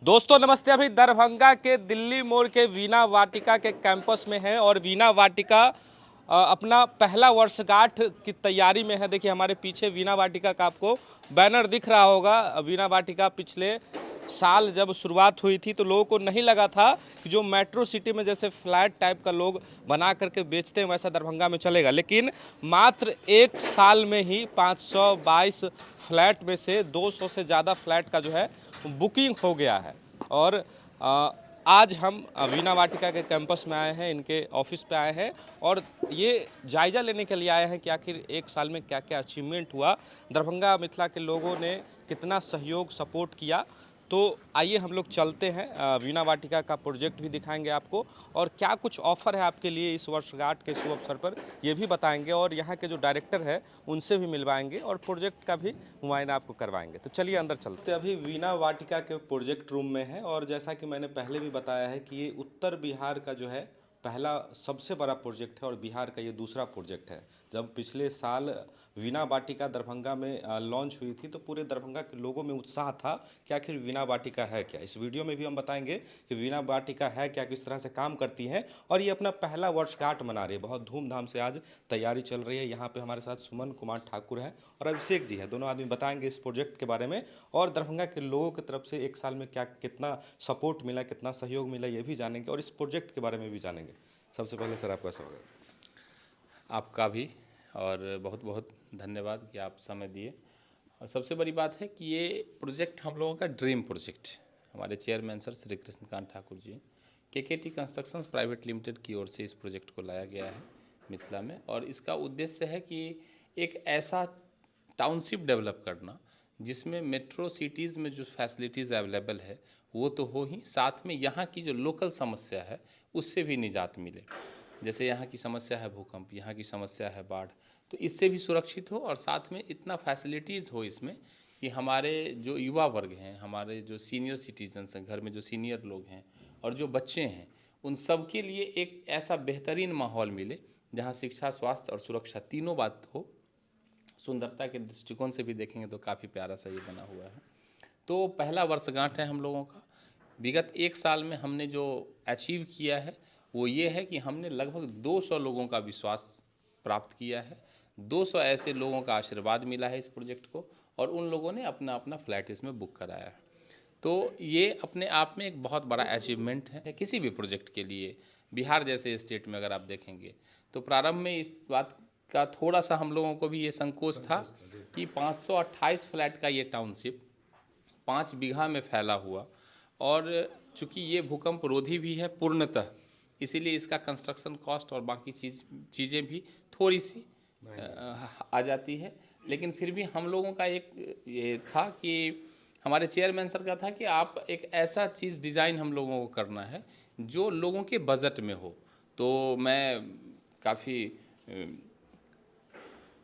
दोस्तों नमस्ते। अभी दरभंगा के दिल्ली मोड़ के वीणा वाटिका के कैंपस में है और वीणा वाटिका अपना पहला वर्षगांठ की तैयारी में है। देखिए हमारे पीछे वीणा वाटिका का आपको बैनर दिख रहा होगा। वीणा वाटिका पिछले साल जब शुरुआत हुई थी तो लोगों को नहीं लगा था कि जो मेट्रो सिटी में जैसे फ्लैट टाइप का लोग बना करके बेचते हैं वैसा दरभंगा में चलेगा, लेकिन मात्र एक साल में ही 522 फ्लैट में से 200 से ज़्यादा फ्लैट का जो है बुकिंग हो गया है। और आज हम वीणा वाटिका के कैंपस में आए हैं, इनके ऑफिस पे आए हैं और ये जायज़ा लेने के लिए आए हैं कि आखिर एक साल में क्या क्या अचीवमेंट हुआ, दरभंगा मिथिला के लोगों ने कितना सहयोग सपोर्ट किया। तो आइए हम लोग चलते हैं, वीणा वाटिका का प्रोजेक्ट भी दिखाएंगे आपको और क्या कुछ ऑफ़र है आपके लिए इस वर्षगांठ के शुभ अवसर पर ये भी बताएंगे और यहाँ के जो डायरेक्टर है उनसे भी मिलवाएंगे और प्रोजेक्ट का भी मुआयना आपको करवाएंगे। तो चलिए अंदर चलते हैं। अभी वीणा वाटिका के प्रोजेक्ट रूम में है और जैसा कि मैंने पहले भी बताया है कि ये उत्तर बिहार का जो है पहला सबसे बड़ा प्रोजेक्ट है और बिहार का ये दूसरा प्रोजेक्ट है। जब पिछले साल वीणा वाटिका दरभंगा में लॉन्च हुई थी तो पूरे दरभंगा के लोगों में उत्साह था कि आखिर वीणा वाटिका है क्या। इस वीडियो में भी हम बताएंगे कि वीणा वाटिका है क्या, किस तरह से काम करती है और ये अपना पहला वर्षगांठ मना रही है। बहुत धूमधाम से आज तैयारी चल रही है। यहाँ पे हमारे साथ सुमन कुमार ठाकुर हैं और अभिषेक जी हैं। दोनों आदमी बताएंगे इस प्रोजेक्ट के बारे में और दरभंगा के लोगों की तरफ से एक साल में क्या कितना सपोर्ट मिला, कितना सहयोग मिला, ये भी जानेंगे और इस प्रोजेक्ट के बारे में भी जानेंगे। सबसे पहले सर आपका स्वागत। आपका भी और बहुत बहुत धन्यवाद कि आप समय दिए। और सबसे बड़ी बात है कि ये प्रोजेक्ट हम लोगों का ड्रीम प्रोजेक्ट, हमारे chairman sir Shri Krishnakant Thakur ji केकेटी constructions private limited की ओर से इस प्रोजेक्ट को लाया गया है मिथिला में। और इसका उद्देश्य है कि एक ऐसा टाउनशिप डेवलप करना जिसमें मेट्रो सिटीज़ में जो फैसिलिटीज़ अवेलेबल है वो तो हो ही, साथ में यहाँ की जो लोकल समस्या है उससे भी निजात मिले। जैसे यहाँ की समस्या है भूकंप, यहाँ की समस्या है बाढ़, तो इससे भी सुरक्षित हो और साथ में इतना फैसिलिटीज़ हो इसमें कि हमारे जो युवा वर्ग हैं, हमारे जो सीनियर सिटीजन्स हैं, घर में जो सीनियर लोग हैं और जो बच्चे हैं, उन सब के लिए एक ऐसा बेहतरीन माहौल मिले जहाँ शिक्षा, स्वास्थ्य और सुरक्षा तीनों बात हो। सुंदरता के दृष्टिकोण से भी देखेंगे तो काफ़ी प्यारा सा ये बना हुआ है। तो पहला वर्षगांठ है हम लोगों का। विगत एक साल में हमने जो अचीव किया है वो ये है कि हमने लगभग 200 लोगों का विश्वास प्राप्त किया है। 200 ऐसे लोगों का आशीर्वाद मिला है इस प्रोजेक्ट को और उन लोगों ने अपना अपना फ्लैट इसमें बुक कराया है। तो ये अपने आप में एक बहुत बड़ा अचीवमेंट है किसी भी प्रोजेक्ट के लिए। बिहार जैसे स्टेट में अगर आप देखेंगे तो प्रारंभ में इस बात का थोड़ा सा हम लोगों को भी ये संकोच था कि 528 फ्लैट का ये टाउनशिप 5 बीघा में फैला हुआ और चूँकि ये भूकंप रोधी भी है पूर्णतः, इसीलिए इसका कंस्ट्रक्शन कॉस्ट और बाकी चीज़ें भी थोड़ी सी आ जाती है। लेकिन फिर भी हम लोगों का एक ये था कि हमारे चेयरमैन सर का था कि आप एक ऐसा चीज़ डिज़ाइन हम लोगों को करना है जो लोगों के बजट में हो। तो मैं काफ़ी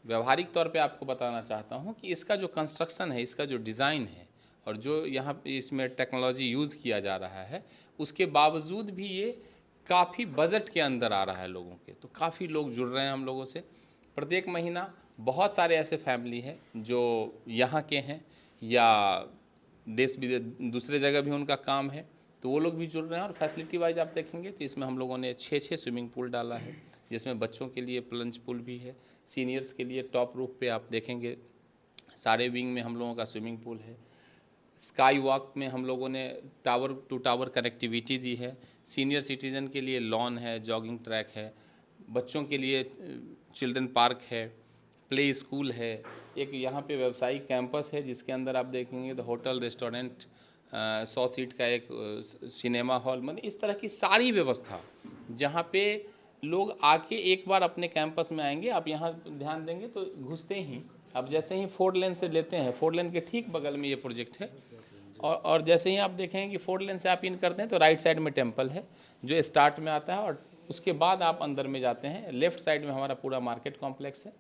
व्यवहारिक तौर पे आपको बताना चाहता हूँ कि इसका जो कंस्ट्रक्शन है, इसका जो डिज़ाइन है और जो यहाँ पे इसमें टेक्नोलॉजी यूज़ किया जा रहा है उसके बावजूद भी ये काफ़ी बजट के अंदर आ रहा है लोगों के। तो काफ़ी लोग जुड़ रहे हैं हम लोगों से प्रत्येक महीना। बहुत सारे ऐसे फैमिली हैं जो यहाँ के हैं या देश विदेश दूसरे जगह भी उनका काम है, तो वो लोग भी जुड़ रहे हैं। और फैसिलिटी वाइज आप देखेंगे तो इसमें हम लोगों ने 6 स्विमिंग पूल डाला है, जिसमें बच्चों के लिए प्लंज पूल भी है, सीनियर्स के लिए टॉप रूफ पे आप देखेंगे सारे विंग में हम लोगों का स्विमिंग पूल है। स्काई वॉक में हम लोगों ने टावर टू टावर कनेक्टिविटी दी है। सीनियर सिटीज़न के लिए लॉन है, जॉगिंग ट्रैक है, बच्चों के लिए चिल्ड्रन पार्क है, प्ले स्कूल है। एक यहाँ पे व्यावसायिक कैंपस है जिसके अंदर आप देखेंगे तो होटल, रेस्टोरेंट, 100 सीट का एक सिनेमा हॉल, मतलब इस तरह की सारी व्यवस्था जहाँ पे लोग आके एक बार अपने कैंपस में आएंगे। आप यहाँ ध्यान देंगे तो घुसते ही अब जैसे ही 4 लेन से लेते हैं, 4 लेन के ठीक बगल में ये प्रोजेक्ट है और जैसे ही आप देखेंगे कि 4 लेन से आप इन करते हैं तो राइट साइड में टेम्पल है जो स्टार्ट में आता है और उसके बाद आप अंदर में जाते हैं। लेफ्ट साइड में हमारा पूरा मार्केट कॉम्प्लेक्स है।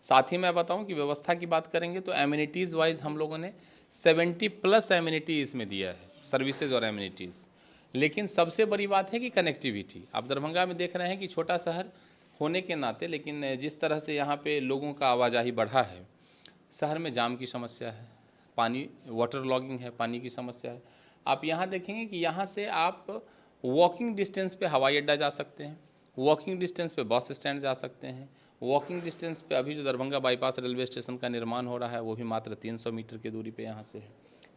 साथ ही मैं बताऊं कि व्यवस्था की बात करेंगे तो एमिनिटीज़ वाइज हम लोगों ने 70+ एमिनिटी इसमें दिया है, सर्विसेज और एमिनिटीज़। लेकिन सबसे बड़ी बात है कि कनेक्टिविटी। आप दरभंगा में देख रहे हैं कि छोटा शहर होने के नाते, लेकिन जिस तरह से यहाँ पे लोगों का आवाजाही बढ़ा है, शहर में जाम की समस्या है, पानी वाटर लॉगिंग है, पानी की समस्या है। आप यहाँ देखेंगे कि यहाँ से आप वॉकिंग डिस्टेंस पे हवाई अड्डा जा सकते हैं, वॉकिंग डिस्टेंस पे बस स्टैंड जा सकते हैं, वॉकिंग डिस्टेंस पे अभी जो दरभंगा बाईपास रेलवे स्टेशन का निर्माण हो रहा है वो भी मात्र 300 मीटर की दूरी पे यहाँ से है।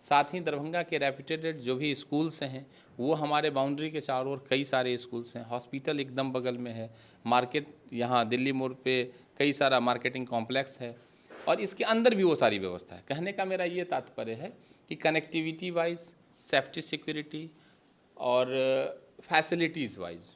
साथ ही दरभंगा के रेप्यूटेड जो भी स्कूल्स हैं वो हमारे बाउंड्री के चारों ओर कई सारे स्कूल्स हैं, हॉस्पिटल एकदम बगल में है, मार्केट यहाँ दिल्ली मोड़ पे कई सारा मार्केटिंग कॉम्प्लेक्स है और इसके अंदर भी वो सारी व्यवस्था है। कहने का मेरा ये तात्पर्य है कि कनेक्टिविटी वाइज, सेफ्टी सिक्योरिटी और फैसिलिटीज़ वाइज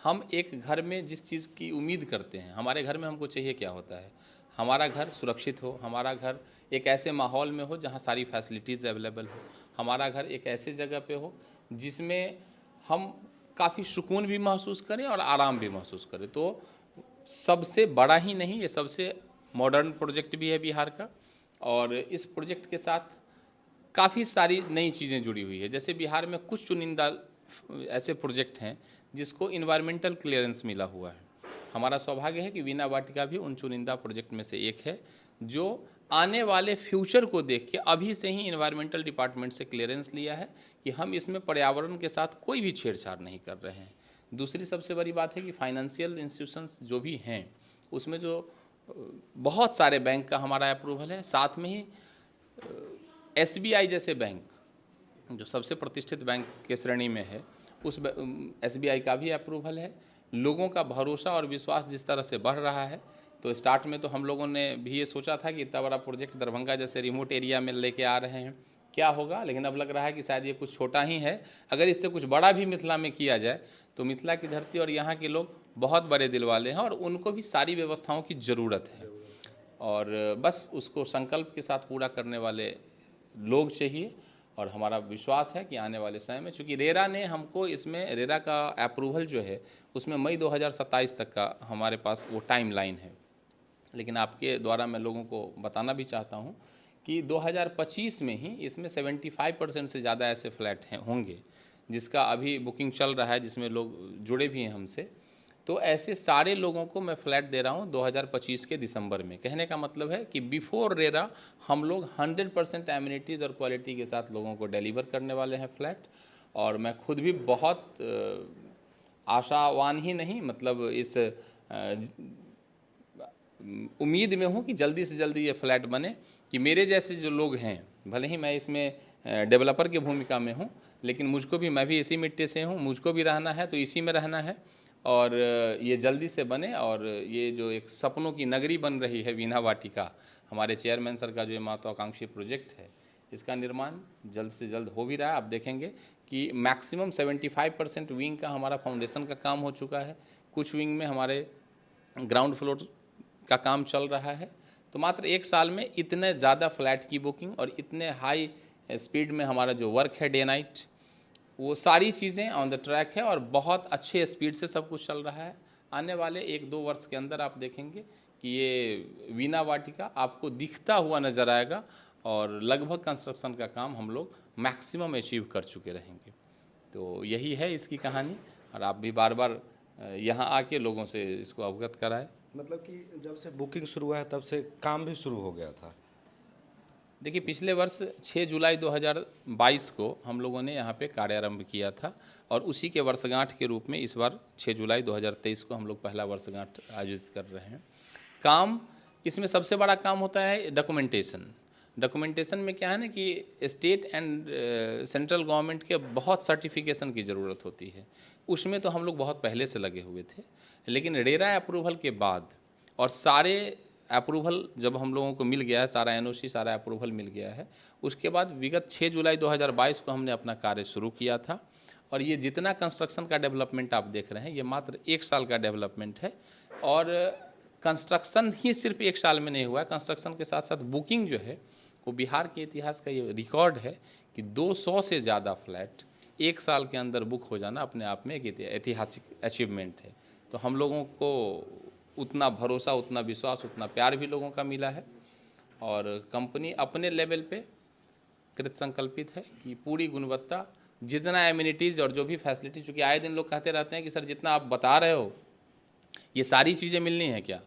हम एक घर में जिस चीज़ की उम्मीद करते हैं, हमारे घर में हमको चाहिए क्या होता है, हमारा घर सुरक्षित हो, हमारा घर एक ऐसे माहौल में हो जहाँ सारी फैसिलिटीज़ अवेलेबल हो, हमारा घर एक ऐसे जगह पे हो जिसमें हम काफ़ी सुकून भी महसूस करें और आराम भी महसूस करें। तो सबसे बड़ा ही नहीं, ये सबसे मॉडर्न प्रोजेक्ट भी है बिहार का और इस प्रोजेक्ट के साथ काफ़ी सारी नई चीज़ें जुड़ी हुई है। जैसे बिहार में कुछ चुनिंदा ऐसे प्रोजेक्ट हैं जिसको इन्वायरमेंटल क्लियरेंस मिला हुआ है। हमारा सौभाग्य है कि वीणा वाटिका भी उन चुनिंदा प्रोजेक्ट में से एक है जो आने वाले फ्यूचर को देख के अभी से ही इन्वायरमेंटल डिपार्टमेंट से क्लियरेंस लिया है कि हम इसमें पर्यावरण के साथ कोई भी छेड़छाड़ नहीं कर रहे हैं। दूसरी सबसे बड़ी बात है कि फाइनेंशियल इंस्टीट्यूशंस जो भी हैं उसमें जो बहुत सारे बैंक का हमारा अप्रूवल है, साथ में ही SBI जैसे बैंक जो सबसे प्रतिष्ठित बैंक के श्रेणी में है उस SBI का भी अप्रूवल है। लोगों का भरोसा और विश्वास जिस तरह से बढ़ रहा है, तो स्टार्ट में तो हम लोगों ने भी ये सोचा था कि इतना बड़ा प्रोजेक्ट दरभंगा जैसे रिमोट एरिया में लेके आ रहे हैं, क्या होगा, लेकिन अब लग रहा है कि शायद ये कुछ छोटा ही है। अगर इससे कुछ बड़ा भी मिथिला में किया जाए तो मिथिला की धरती और यहाँ के लोग बहुत बड़े दिल वाले हैं और उनको भी सारी व्यवस्थाओं की ज़रूरत है और बस उसको संकल्प के साथ पूरा करने वाले लोग चाहिए। और हमारा विश्वास है कि आने वाले समय में, चूँकि रेरा ने हमको इसमें, रेरा का अप्रूवल जो है उसमें मई 2027 तक का हमारे पास वो टाइम लाइन है, लेकिन आपके द्वारा मैं लोगों को बताना भी चाहता हूँ कि 2025 में ही इसमें 75% से ज़्यादा ऐसे फ्लैट हैं होंगे जिसका अभी बुकिंग चल रहा है, जिसमें लोग जुड़े भी हैं हमसे। तो ऐसे सारे लोगों को मैं फ्लैट दे रहा हूँ 2025 के दिसंबर में। कहने का मतलब है कि बिफोर रेरा हम लोग 100% एमिनिटीज़ और क्वालिटी के साथ लोगों को डिलीवर करने वाले हैं फ्लैट। और मैं खुद भी बहुत आशावान ही नहीं, मतलब इस उम्मीद में हूँ कि जल्दी से जल्दी ये फ्लैट बने, कि मेरे जैसे जो लोग हैं, भले ही मैं इसमें डेवलपर की भूमिका में हूँ, लेकिन मुझको भी, मैं भी इसी मिट्टी से हूँ, मुझको भी रहना है तो इसी में रहना है और ये जल्दी से बने और ये जो एक सपनों की नगरी बन रही है वीणा वाटिका, हमारे चेयरमैन सर का जो ये महत्वाकांक्षी प्रोजेक्ट है, इसका निर्माण जल्द से जल्द हो भी रहा है। आप देखेंगे कि मैक्सिमम 75% विंग का हमारा फाउंडेशन का काम हो चुका है, कुछ विंग में हमारे ग्राउंड फ्लोर का काम चल रहा है। तो मात्र 1 साल में इतने ज़्यादा फ्लैट की बुकिंग और इतने हाई स्पीड में हमारा जो वर्क है डे नाइट, वो सारी चीज़ें ऑन द ट्रैक है और बहुत अच्छे स्पीड से सब कुछ चल रहा है। आने वाले 1-2 वर्ष के अंदर आप देखेंगे कि ये वीणा वाटिका आपको दिखता हुआ नज़र आएगा और लगभग कंस्ट्रक्शन का काम हम लोग मैक्सिमम अचीव कर चुके रहेंगे। तो यही है इसकी कहानी और आप भी बार बार यहाँ आके लोगों से इसको अवगत कराएं। मतलब कि जब से बुकिंग शुरू हुआ है तब से काम भी शुरू हो गया था। देखिए, पिछले वर्ष 6 जुलाई 2022 को हम लोगों ने यहाँ पे कार्यारंभ किया था और उसी के वर्षगांठ के रूप में इस बार 6 जुलाई 2023 को हम लोग पहला वर्षगांठ आयोजित कर रहे हैं। काम, इसमें सबसे बड़ा काम होता है डॉक्यूमेंटेशन। डॉक्यूमेंटेशन में क्या है ना कि स्टेट एंड सेंट्रल गवर्नमेंट के बहुत सर्टिफिकेशन की ज़रूरत होती है, उसमें तो हम लोग बहुत पहले से लगे हुए थे, लेकिन रेरा अप्रूवल के बाद और सारे अप्रूवल जब हम लोगों को मिल गया है, सारा NOC सारा अप्रूवल मिल गया है, उसके बाद विगत 6 जुलाई 2022 को हमने अपना कार्य शुरू किया था। और ये जितना कंस्ट्रक्शन का डेवलपमेंट आप देख रहे हैं, ये मात्र 1 साल का डेवलपमेंट है और कंस्ट्रक्शन ही सिर्फ 1 साल में नहीं हुआ है, कंस्ट्रक्शन के साथ साथ बुकिंग जो है वो बिहार के इतिहास का ये रिकॉर्ड है कि 200 से ज़्यादा फ्लैट 1 साल के अंदर बुक हो जाना अपने आप में एक ऐतिहासिक अचीवमेंट है। तो हम लोगों को उतना भरोसा, उतना विश्वास, उतना प्यार भी लोगों का मिला है और कंपनी अपने लेवल पे कृत संकल्पित है कि पूरी गुणवत्ता, जितना एमिनिटीज़ और जो भी फैसिलिटी, चूँकि आए दिन लोग कहते रहते हैं कि सर जितना आप बता रहे हो ये सारी चीज़ें मिलनी है क्या,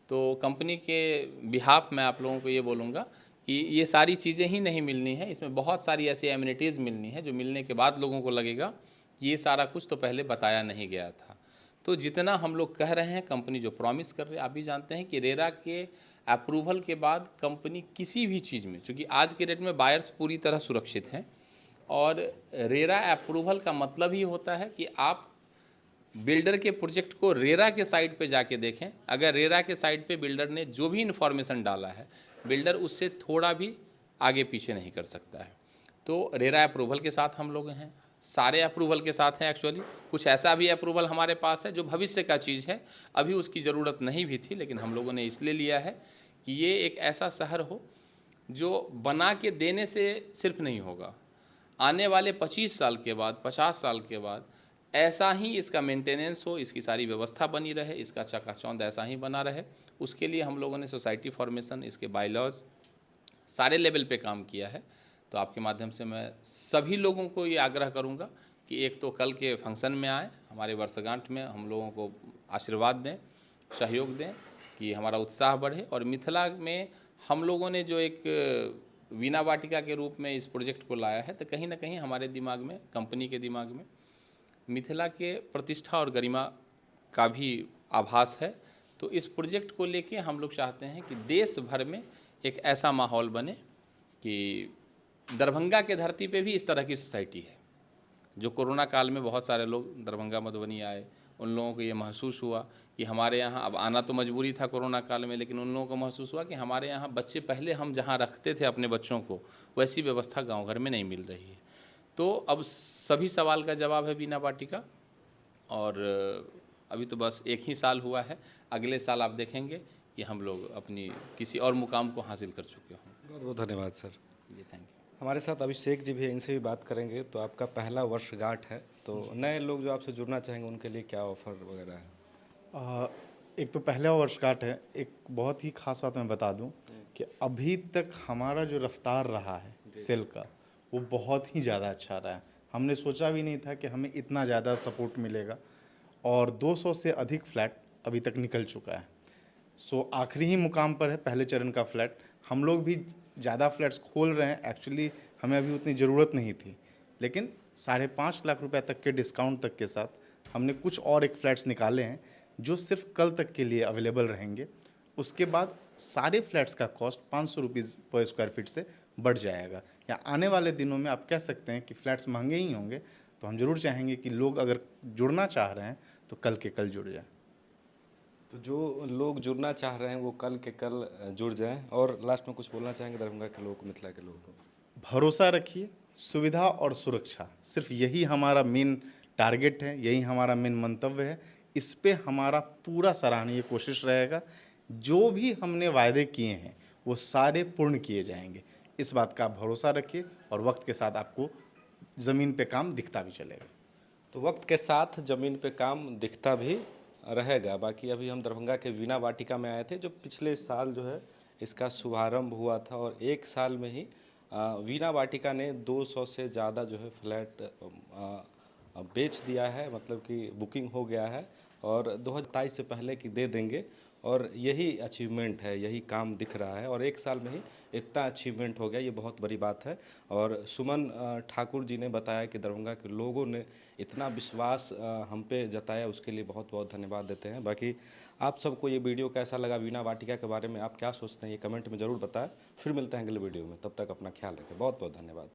तो कंपनी के बिहाफ मैं आप लोगों को ये बोलूँगा कि ये सारी चीज़ें ही नहीं मिलनी है, इसमें बहुत सारी ऐसी एमिनिटीज़ मिलनी है जो मिलने के बाद लोगों को लगेगा कि ये सारा कुछ तो पहले बताया नहीं गया था। तो जितना हम लोग कह रहे हैं, कंपनी जो प्रॉमिस कर रही है, आप भी जानते हैं कि रेरा के अप्रूवल के बाद कंपनी किसी भी चीज़ में, चूँकि आज के डेट में बायर्स पूरी तरह सुरक्षित हैं, और रेरा अप्रूवल का मतलब ही होता है कि आप बिल्डर के प्रोजेक्ट को रेरा के साइट पे जाके देखें। अगर रेरा के साइट पे बिल्डर ने जो भी इन्फॉर्मेशन डाला है, बिल्डर उससे थोड़ा भी आगे पीछे नहीं कर सकता है। तो रेरा अप्रूवल के साथ हम लोग हैं, सारे अप्रूवल के साथ हैं। एक्चुअली कुछ ऐसा भी अप्रूवल हमारे पास है जो भविष्य का चीज़ है, अभी उसकी ज़रूरत नहीं भी थी, लेकिन हम लोगों ने इसलिए लिया है कि ये एक ऐसा शहर हो जो बना के देने से सिर्फ नहीं होगा, आने वाले 25 साल के बाद, 50 साल के बाद ऐसा ही इसका मेंटेनेंस हो, इसकी सारी व्यवस्था बनी रहे, इसका चकाचौंध ऐसा ही बना रहे। उसके लिए हम लोगों ने सोसाइटी फॉर्मेशन, इसके बायलॉज, सारे लेवल पे काम किया है। तो आपके माध्यम से मैं सभी लोगों को ये आग्रह करूंगा कि एक तो कल के फंक्शन में आए, हमारे वर्षगांठ में हम लोगों को आशीर्वाद दें, सहयोग दें कि हमारा उत्साह बढ़े। और मिथिला में हम लोगों ने जो एक वीणा वाटिका के रूप में इस प्रोजेक्ट को लाया है, तो कहीं ना कहीं हमारे दिमाग में, कंपनी के दिमाग में मिथिला के प्रतिष्ठा और गरिमा का भी आभास है। तो इस प्रोजेक्ट को लेके हम लोग चाहते हैं कि देश भर में एक ऐसा माहौल बने कि दरभंगा के धरती पे भी इस तरह की सोसाइटी है। जो कोरोना काल में बहुत सारे लोग दरभंगा मधुबनी आए, उन लोगों को ये महसूस हुआ कि हमारे यहाँ, अब आना तो मजबूरी था कोरोना काल में, लेकिन उन लोगों को महसूस हुआ कि हमारे यहाँ बच्चे, पहले हम जहाँ रखते थे अपने बच्चों को, वैसी व्यवस्था गांव घर में नहीं मिल रही है। तो अब सभी सवाल का जवाब है वीणा वाटिका। और अभी तो बस 1 ही साल हुआ है, अगले साल आप देखेंगे कि हम लोग अपनी किसी और मुकाम को हासिल कर चुके हों। बहुत बहुत धन्यवाद सर। Ji, thank you. हमारे साथ अभिषेक जी भी हैं, इनसे भी बात करेंगे। तो आपका पहला वर्षगांठ है, तो नए लोग जो आपसे जुड़ना चाहेंगे उनके लिए क्या ऑफर वगैरह है? एक तो पहला वर्षगांठ है। एक बहुत ही खास बात मैं बता दूं कि अभी तक हमारा जो रफ्तार रहा है सेल का, वो बहुत ही ज़्यादा अच्छा रहा है। हमने सोचा भी नहीं था कि हमें इतना ज़्यादा सपोर्ट मिलेगा, और 200 से अधिक फ्लैट अभी तक निकल चुका है। सो आखिरी ही मुकाम पर है पहले चरण का फ्लैट। हम लोग भी ज़्यादा फ्लैट्स खोल रहे हैं, एक्चुअली हमें अभी उतनी ज़रूरत नहीं थी, लेकिन 5.5 लाख रुपए तक के डिस्काउंट तक के साथ हमने कुछ और एक फ्लैट्स निकाले हैं जो सिर्फ कल तक के लिए अवेलेबल रहेंगे। उसके बाद सारे फ्लैट्स का कॉस्ट 500 रुपीज़ पर स्क्वायर फीट से बढ़ जाएगा। या आने वाले दिनों में आप कह सकते हैं कि फ्लैट्स महंगे ही होंगे, तो हम ज़रूर चाहेंगे कि लोग अगर जुड़ना चाह रहे हैं तो कल के कल जुड़ जाएं। तो जो लोग जुड़ना चाह रहे हैं वो कल के कल जुड़ जाएं। और लास्ट में कुछ बोलना चाहेंगे दरभंगा के लोगों को, मिथिला के लोगों को? भरोसा रखिए, सुविधा और सुरक्षा, सिर्फ यही हमारा मेन टारगेट है, यही हमारा मेन मंतव्य है। इस पे हमारा पूरा सराहनीय कोशिश रहेगा। जो भी हमने वायदे किए हैं वो सारे पूर्ण किए जाएंगे। इस बात का आप भरोसा रखिए, और वक्त के साथ आपको ज़मीन पे काम दिखता भी चलेगा। तो वक्त के साथ ज़मीन पे काम दिखता भी रहेगा। बाकी अभी हम दरभंगा के वीणा वाटिका में आए थे, जो पिछले साल जो है इसका शुभारंभ हुआ था, और 1 साल में ही वीणा वाटिका ने 200 से ज़्यादा जो है फ्लैट बेच दिया है, मतलब कि बुकिंग हो गया है, और 2027 से पहले कि दे देंगे। और यही अचीवमेंट है, यही काम दिख रहा है, और 1 साल में ही इतना अचीवमेंट हो गया, ये बहुत बड़ी बात है। और सुमन ठाकुर जी ने बताया कि दरभंगा के लोगों ने इतना विश्वास हम पे जताया, उसके लिए बहुत बहुत धन्यवाद देते हैं। बाकी आप सबको ये वीडियो कैसा लगा, वीणा वाटिका के बारे में आप क्या सोचते हैं, ये कमेंट में ज़रूर बताएं। फिर मिलते हैं अगले वीडियो में, तब तक अपना ख्याल रखें। बहुत बहुत धन्यवाद।